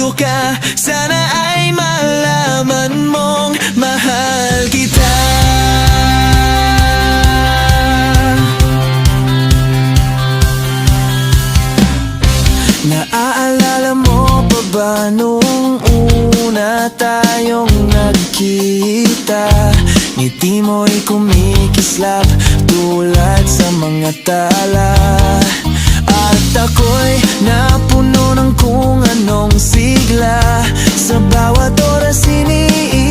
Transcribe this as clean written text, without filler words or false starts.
malayo ka, sana ay malaman mong mahal kita. Naaalala mo pa ba nung una tayong nagkita? Ngiti mo'y kumikislap tulad sa mga tala, at ako'y napuno ng kung anong sigla. Sa bawat oras iniisip